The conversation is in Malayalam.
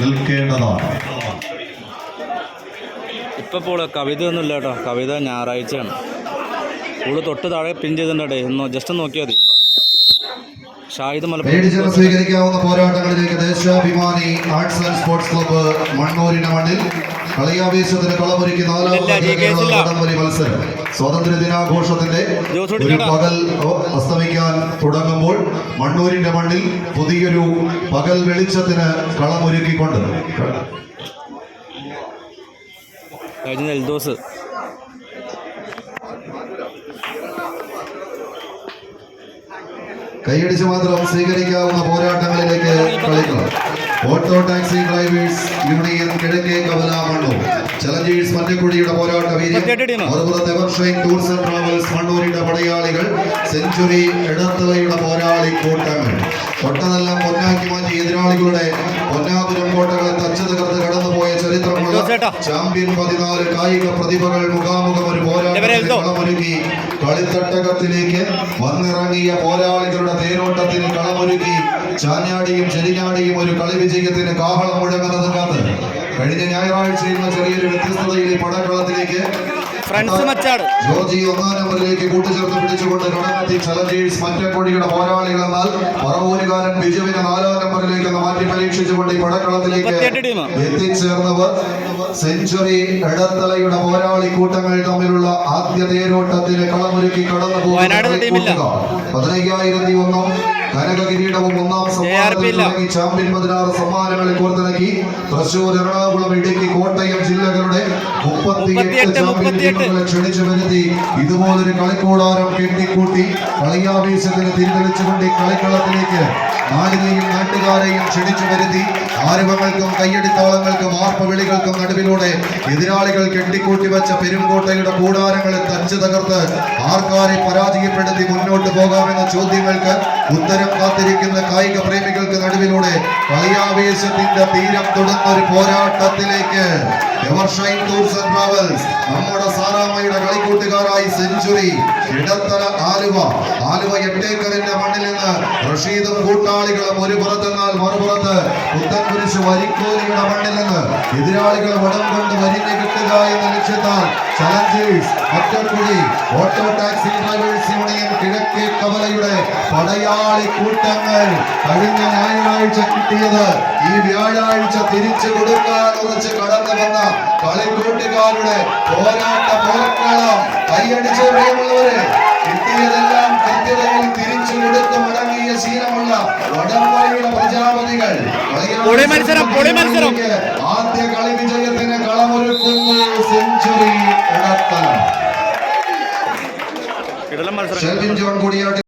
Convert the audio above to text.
നിൽക്കേണ്ടതാണ്. ഇപ്പോൾ കവിത ഒന്നുമില്ല കേട്ടോ. കവിത ഞായറാഴ്ചയാണ്. ഇവിടെ തൊട്ട് താഴെ പിൻ ചെയ്തിട്ടുണ്ടേ. ജസ്റ്റ് നോക്കിയാൽ മതി. ഷാഹിദ് മലപ്പുറം സ്വീകരിക്കാവുന്ന പോരാട്ടങ്ങളിലേക്ക് Deshabhimani arts and sports club മണ്ണൂരിന്റെ മണ്ണിൽ കളിയാവേശത്തിന് കളമൊരുക്കി നാലാമത് മത്സരം. സ്വാതന്ത്ര്യ ദിനാഘോഷത്തിന്റെ ഒരു പകൽ അസ്തമിക്കാൻ തുടങ്ങുമ്പോൾ മണ്ണൂരിന്റെ മണ്ണിൽ പുതിയൊരു പകൽ വെളിച്ചത്തിന് കളമൊരുക്കിക്കൊണ്ട് എൽദോസ് കൈയടിച്ച് മാത്രം സ്വീകരിക്കാവുന്ന പോരാട്ടങ്ങളിലേക്ക് കളിക്കണം. ഓട്ടോ ടാക്സി ഡ്രൈവേഴ്സ് യൂണിയൻ കിഴക്കേ കവല മണ്ണൂർ ചലഞ്ചേഴ്സ് മറ്റക്കുടിയുടെ പോരാട്ട വീര്യം. മറുപുറത്ത് എവർഷൈൻ ടൂർസ് ആൻഡ് ട്രാവൽസ് മണ്ണൂരിന്റെ പടയാളികൾ സെഞ്ചുറി ഇടത്തലയുടെ പോരാളി കൂട്ടങ്ങൾ. തൊട്ടതെല്ലാം പൊന്നാക്കി മാറ്റി എതിരാളികളുടെ പൊന്നാപുരം കോട്ടകളെ തച്ചു തകർത്ത് കടന്നുപോയ ചരിത്രമുള്ള ചാമ്പ്യൻ 14 കായിക പ്രതിഭകൾ മുഖാമുഖം ഒരു പോരാട്ടമൊരുക്കി കളിത്തട്ടകത്തിലേക്ക് വന്നിറങ്ങിയ പോരാളികളുടെ തേരോട്ടത്തിന് കളമൊരുക്കി ചാഞ്ഞാടിയും ചെരിഞ്ഞാടിയും ഒരു കളി വിജയത്തിന് കാഹളം മുഴങ്ങുന്നത് കാത്ത് കഴിഞ്ഞ ഞായറാഴ്ചയിൽ ചെറിയൊരു വ്യത്യസ്തതയിലെ പടക്കളത്തിലേക്ക് ജോർജി 1-ാം നമ്പറിലേക്ക് കൂട്ടുചേർത്ത് പിടിച്ചുകൊണ്ട് കടന്നെത്തി ചലഞ്ചേഴ്സ് മറ്റക്കൊടിയുടെ പോരാളികൾ. എന്നാൽ പറവൂരുകാരൻ ബിജുവിനെ 4-ാം നമ്പറിലേക്ക് മാറ്റി പരീക്ഷിച്ചുകൊണ്ട് ഈ പടക്കളത്തിലേക്ക് എത്തിച്ചേർന്നവർ സെഞ്ചുറി ഇടത്തലയുടെ പോരാളി കൂട്ടങ്ങൾ തമ്മിലുള്ള ആദ്യ തേരോട്ടത്തിന് കളമൊരുക്കി കടന്നു പോകുന്ന 15,001 കനക കിരീടവും 1-ാം സമ്മാനത്തിൽ തുടങ്ങി ചാമ്പ്യൻ 16 സമ്മാനങ്ങളിൽ കോർത്തിണക്കി തൃശൂർ, എറണാകുളം, ഇടുക്കി, കോട്ടയം ജില്ലകളുടെ 38 ചാമ്പ്യൻ ടീമുകളെ ക്ഷണിച്ചു വരുത്തി ഇതുപോലൊരു കളിക്കൂടാരം കെട്ടിക്കൂട്ടി കളിയാവേശത്തിന് തിരിതെളിച്ചുകൊണ്ട് ഈ കളിക്കളത്തിലേക്ക് നാടിനെയും നാട്ടുകാരെയും ക്ഷണിച്ചു വരുത്തി ആരവങ്ങൾക്കും കയ്യടിത്താളങ്ങൾക്കും ആർപ്പവിളികൾക്കും നടുവിലൂടെ എതിരാളികൾ കെട്ടിക്കൂട്ടി വെച്ച പെരുങ്കോട്ടയുടെ കൂടാരങ്ങളെ തച്ചു തകർത്ത് ആർക്കാരെ പരാജയപ്പെടുത്തി മുന്നോട്ട് പോകാമെന്ന ചോദ്യങ്ങൾക്ക് ഉത്തരം കാത്തിരിക്കുന്ന കായിക പ്രേമികൾക്ക് നടുവിലൂടെ കളിയാവേശത്തിന്റെ തീരം തൊടുന്ന ഒരു പോരാട്ടത്തിലേക്ക് എവർഷൈൻ ടൂർസ് ആൻഡ് ട്രാവൽസ് നമ്മുടെ സാറാമ്മയുടെ കളിക്കൂട്ടുകാരായി സെഞ്ചുറി ഇടത്തല ആലുവ എട്ടേക്കറിന്റെ മണ്ണിൽ നിന്ന് റഷീദും കൂട്ടാളികളും ഒരു പുറത്തെന്നാൽ മറുപുറത്ത് പുത്തൻകുരിശ് വരിക്കോലിയുടെ മണ്ണിൽ നിന്ന് എതിരാളികൾ വടം കൊണ്ട് വരിഞ്ഞു കിട്ടുക എന്ന ലക്ഷ്യത്താൽ challengers Mattakkudi auto taxi drivers union കിഴക്കേ കവലയുടെ പടയാളി കൂട്ടങ്ങൾ കഴിഞ്ഞ ഞായറാഴ്ച കിട്ടിയത് ഈ വ്യാഴാഴ്ച തിരിച്ചു കൊടുക്കാൻ ഉറച്ച് കടന്നു വന്ന കളിക്കൂട്ടുകാരുടെ പോരാട്ട പോർക്കളം. കൈയടിച്ച് പ്രിയമുള്ളവരെ, കിട്ടിയതെല്ലാം കൃത്യതയിൽ തിരിച്ചു കൊടുത്ത് മടങ്ങിയ ശീലമുള്ള വടംവലിയുടെ പ്രജാപതികൾ ആദ്യ കളി വിജയത്തിന് കളമൊരുക്കുന്നു സെഞ്ചുറി ഇടത്തല. ഷെൽവിൻ ജോൺ കൂടിയാട്ടി